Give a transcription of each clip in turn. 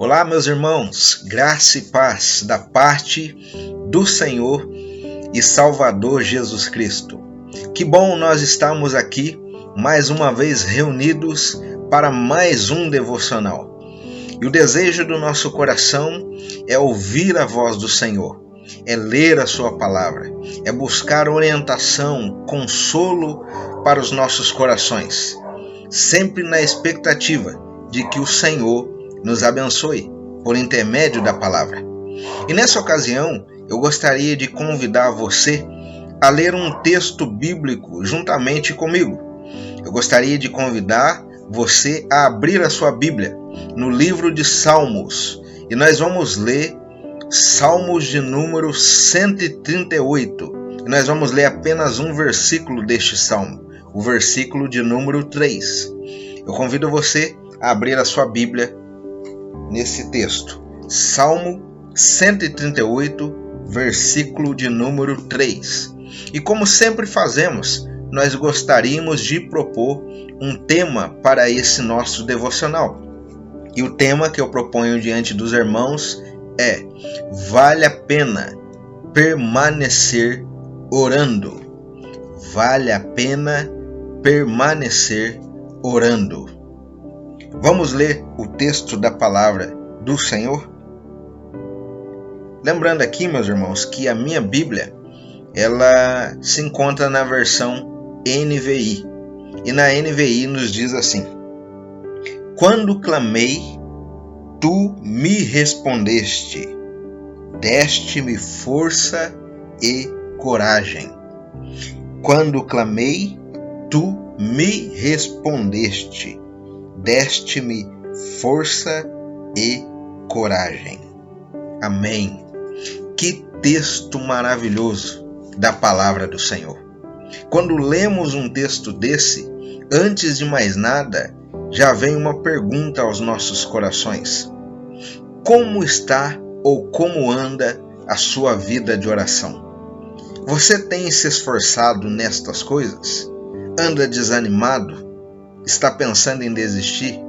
Olá, meus irmãos, graça e paz da parte do Senhor e Salvador Jesus Cristo. Que bom nós estamos aqui mais uma vez reunidos para mais um devocional. E o desejo do nosso coração é ouvir a voz do Senhor, é ler a sua palavra, é buscar orientação, consolo para os nossos corações, sempre na expectativa de que o Senhor nos abençoe por intermédio da palavra. E nessa ocasião, eu gostaria de convidar você a ler um texto bíblico juntamente comigo. Eu gostaria de convidar você a abrir a sua Bíblia no livro de Salmos. E nós vamos ler Salmos de número 138. E nós vamos ler apenas um versículo deste salmo, o versículo de número 3. Eu convido você a abrir a sua Bíblia nesse texto. Salmo 138, versículo de número 3. E como sempre fazemos, nós gostaríamos de propor um tema para esse nosso devocional. E o tema que eu proponho diante dos irmãos é: vale a pena permanecer orando. Vale a pena permanecer orando. Vamos ler o texto da palavra do Senhor? Lembrando aqui, meus irmãos, que a minha Bíblia, ela se encontra na versão NVI. E na NVI nos diz assim: quando clamei, tu me respondeste, deste-me força e coragem. Quando clamei, tu me respondeste, deste-me força e coragem. Amém. Que texto maravilhoso da palavra do Senhor. Quando lemos um texto desse, antes de mais nada, já vem uma pergunta aos nossos corações: como está ou como anda a sua vida de oração? Você tem se esforçado nestas coisas? Anda desanimado? Está pensando em desistir?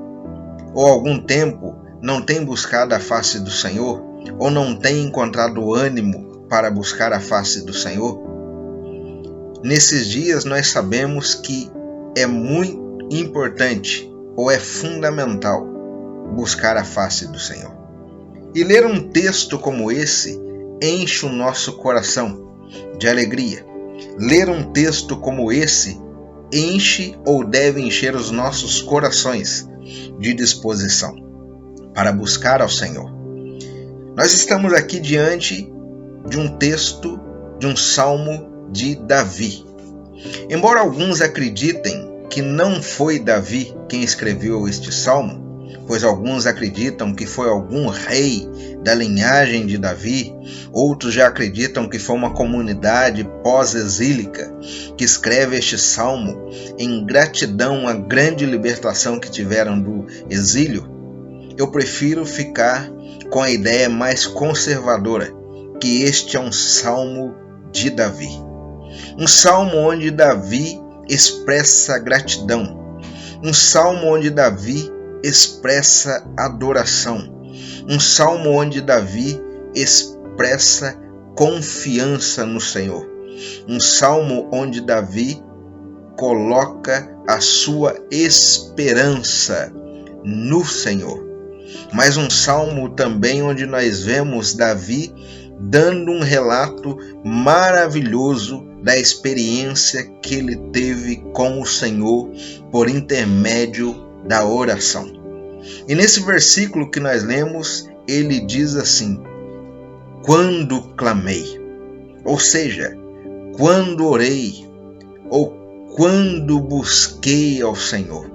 Ou há algum tempo não tem buscado a face do Senhor? Ou não tem encontrado ânimo para buscar a face do Senhor? Nesses dias nós sabemos que é muito importante ou é fundamental buscar a face do Senhor. E ler um texto como esse enche o nosso coração de alegria. Ler um texto como esse enche ou deve encher os nossos corações de disposição para buscar ao Senhor. Nós estamos aqui diante de um texto, de um salmo de Davi. Embora alguns acreditem que não foi Davi quem escreveu este salmo, pois alguns acreditam que foi algum rei da linhagem de Davi, outros já acreditam que foi uma comunidade pós-exílica que escreve este salmo em gratidão à grande libertação que tiveram do exílio. Eu prefiro ficar com a ideia mais conservadora, que este é um salmo de Davi. Um salmo onde Davi expressa gratidão. Um salmo onde Davi expressa adoração. Um salmo onde Davi expressa confiança no Senhor. Um salmo onde Davi coloca a sua esperança no Senhor. Mas um salmo também onde nós vemos Davi dando um relato maravilhoso da experiência que ele teve com o Senhor por intermédio da oração. E nesse versículo que nós lemos, ele diz assim: quando clamei, ou seja, quando orei, ou quando busquei ao Senhor.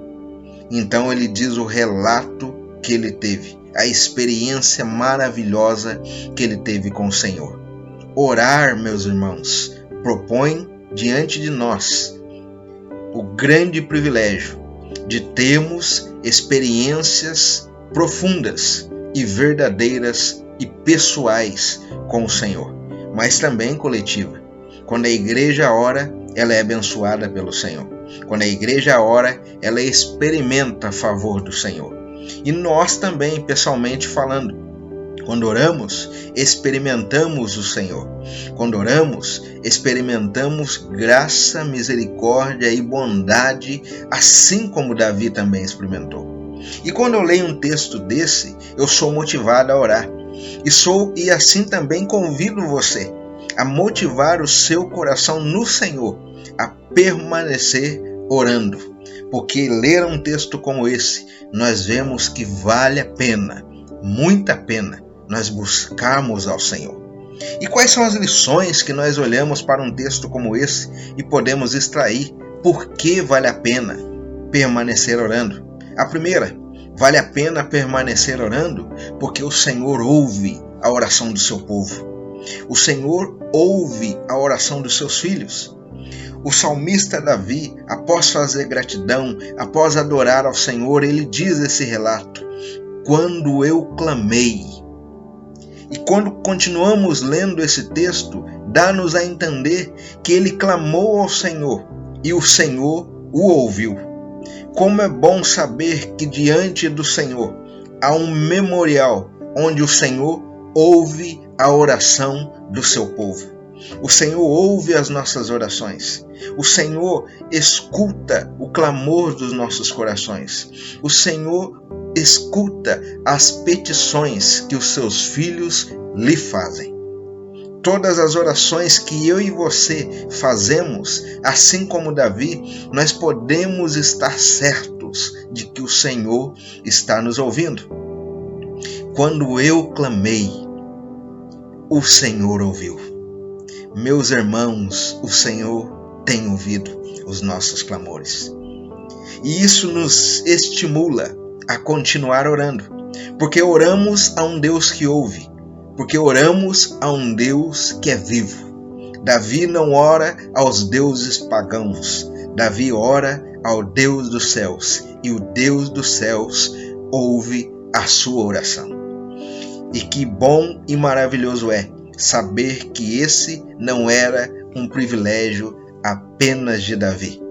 Então ele diz o relato que ele teve, a experiência maravilhosa que ele teve com o Senhor. Orar, meus irmãos, propõe diante de nós o grande privilégio de termos experiências profundas e verdadeiras e pessoais com o Senhor, mas também coletiva. Quando a igreja ora, ela é abençoada pelo Senhor. Quando a igreja ora, ela experimenta a favor do Senhor. E nós também, pessoalmente falando, quando oramos, experimentamos o Senhor. Quando oramos, experimentamos graça, misericórdia e bondade, assim como Davi também experimentou. E quando eu leio um texto desse, eu sou motivado a orar. E assim também convido você a motivar o seu coração no Senhor, a permanecer orando. Porque ler um texto como esse, nós vemos que vale a pena, muita pena, nós buscarmos ao Senhor. E quais são as lições que nós olhamos para um texto como esse e podemos extrair? Por que vale a pena permanecer orando? A primeira, vale a pena permanecer orando porque o Senhor ouve a oração do seu povo. O Senhor ouve a oração dos seus filhos. O salmista Davi, após fazer gratidão, após adorar ao Senhor, ele diz esse relato: quando eu clamei. E quando continuamos lendo esse texto, dá-nos a entender que ele clamou ao Senhor e o Senhor o ouviu. Como é bom saber que diante do Senhor há um memorial onde o Senhor ouve a oração do seu povo. O Senhor ouve as nossas orações. O Senhor escuta o clamor dos nossos corações. O Senhor escuta as petições que os seus filhos lhe fazem. Todas as orações que eu e você fazemos, assim como Davi, nós podemos estar certos de que o Senhor está nos ouvindo. Quando eu clamei, o Senhor ouviu. Meus irmãos, o Senhor tem ouvido os nossos clamores. E isso nos estimula a continuar orando, porque oramos a um Deus que ouve, porque oramos a um Deus que é vivo. Davi não ora aos deuses pagãos, Davi ora ao Deus dos céus, e o Deus dos céus ouve a sua oração. E que bom e maravilhoso é saber que esse não era um privilégio apenas de Davi.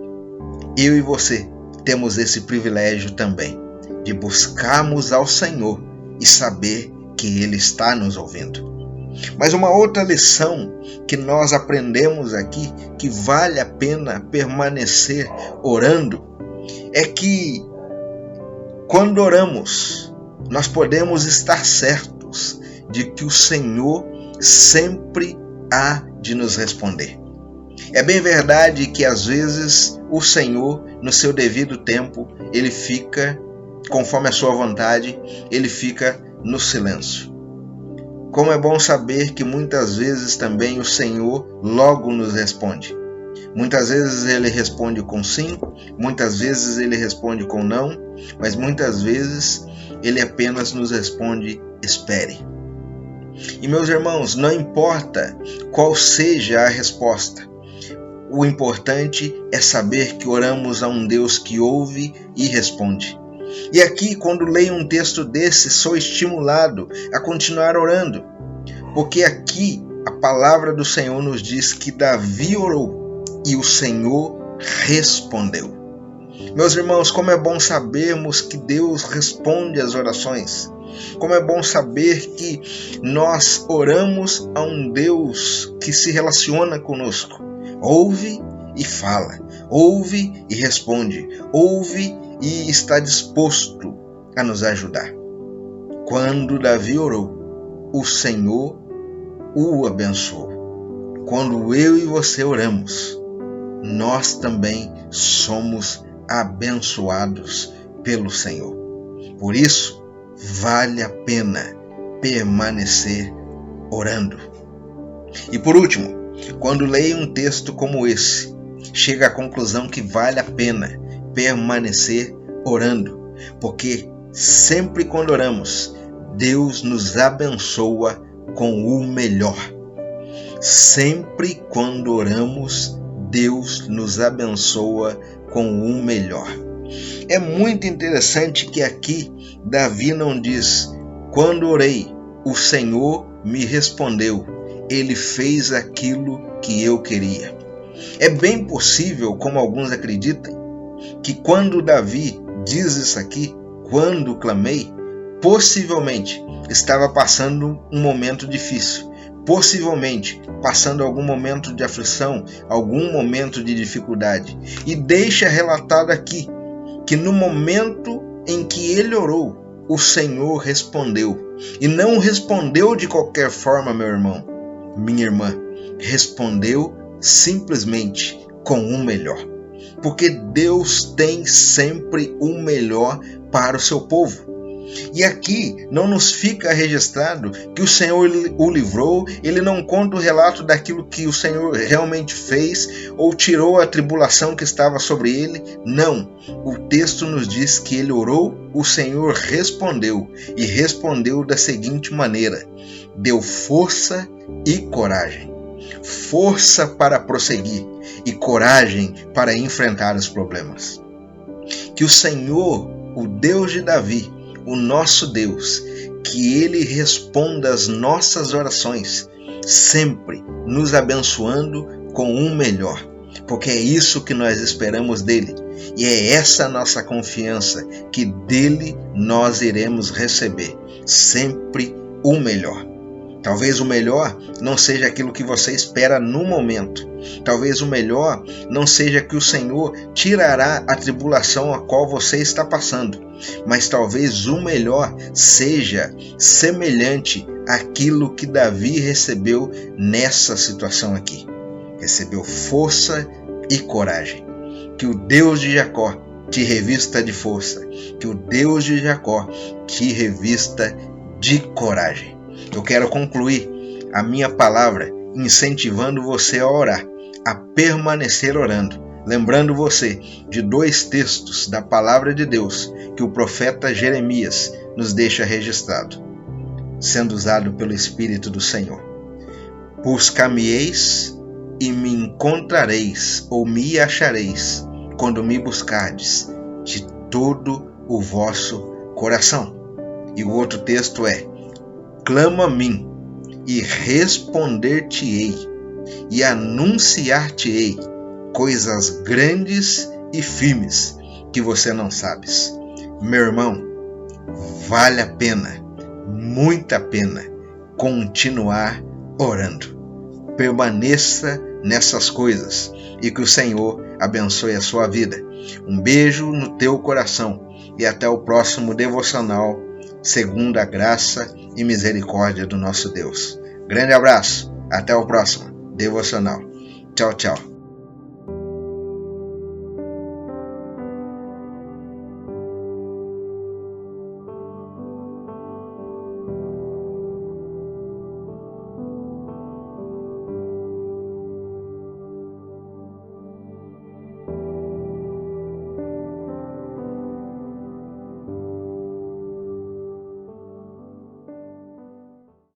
Eu e você temos esse privilégio também, de buscarmos ao Senhor e saber que Ele está nos ouvindo. Mas uma outra lição que nós aprendemos aqui, que vale a pena permanecer orando, é que quando oramos, nós podemos estar certos de que o Senhor sempre há de nos responder. É bem verdade que às vezes o Senhor, no seu devido tempo, Ele fica, conforme a sua vontade, Ele fica no silêncio. Como é bom saber que muitas vezes também o Senhor logo nos responde. Muitas vezes Ele responde com sim, muitas vezes Ele responde com não, mas muitas vezes Ele apenas nos responde: espere. E meus irmãos, não importa qual seja a resposta, o importante é saber que oramos a um Deus que ouve e responde. E aqui, quando leio um texto desse, sou estimulado a continuar orando, porque aqui a palavra do Senhor nos diz que Davi orou e o Senhor respondeu. Meus irmãos, como é bom sabermos que Deus responde às orações. Como é bom saber que nós oramos a um Deus que se relaciona conosco. Ouve e fala, ouve e responde, ouve e está disposto a nos ajudar. Quando Davi orou, o Senhor o abençoou. Quando eu e você oramos, nós também somos abençoados pelo Senhor. Por isso, vale a pena permanecer orando. E por último, quando leio um texto como esse, chega à conclusão que vale a pena permanecer orando, porque sempre quando oramos, Deus nos abençoa com o melhor. Sempre quando oramos, Deus nos abençoa com o melhor. É muito interessante que aqui Davi não diz: quando orei, o Senhor me respondeu, Ele fez aquilo que eu queria. É bem possível, como alguns acreditam, que quando Davi diz isso aqui, quando clamei, possivelmente estava passando um momento difícil, possivelmente passando algum momento de aflição, algum momento de dificuldade. E deixa relatado aqui que no momento em que ele orou, o Senhor respondeu. E não respondeu de qualquer forma, meu irmão, minha irmã. Respondeu simplesmente com o melhor. Porque Deus tem sempre o melhor para o seu povo. E aqui não nos fica registrado que o Senhor o livrou, ele não conta o relato daquilo que o Senhor realmente fez ou tirou a tribulação que estava sobre ele. Não, o texto nos diz que ele orou, o Senhor respondeu, e respondeu da seguinte maneira: deu força e coragem. Força para prosseguir e coragem para enfrentar os problemas. Que o Senhor, o Deus de Davi, o nosso Deus, que Ele responda às nossas orações, sempre nos abençoando com o melhor, porque é isso que nós esperamos dEle, e é essa nossa confiança, que dEle nós iremos receber sempre o melhor. Talvez o melhor não seja aquilo que você espera no momento. Talvez o melhor não seja que o Senhor tirará a tribulação a qual você está passando. Mas talvez o melhor seja semelhante àquilo que Davi recebeu nessa situação aqui. Recebeu força e coragem. Que o Deus de Jacó te revista de força. Que o Deus de Jacó te revista de coragem. Eu quero concluir a minha palavra incentivando você a orar, a permanecer orando, lembrando você de 2 textos da palavra de Deus que o profeta Jeremias nos deixa registrado, sendo usado pelo Espírito do Senhor. Buscar-me-eis e me encontrareis, ou me achareis, quando me buscardes de todo o vosso coração. E o outro texto é: clama a mim, e responder-te-ei, e anunciar-te-ei coisas grandes e firmes que você não sabes. Meu irmão, vale a pena, muita pena, continuar orando. Permaneça nessas coisas e que o Senhor abençoe a sua vida. Um beijo no teu coração e até o próximo devocional, segundo a graça e misericórdia do nosso Deus. Grande abraço, até o próximo devocional. Tchau, tchau.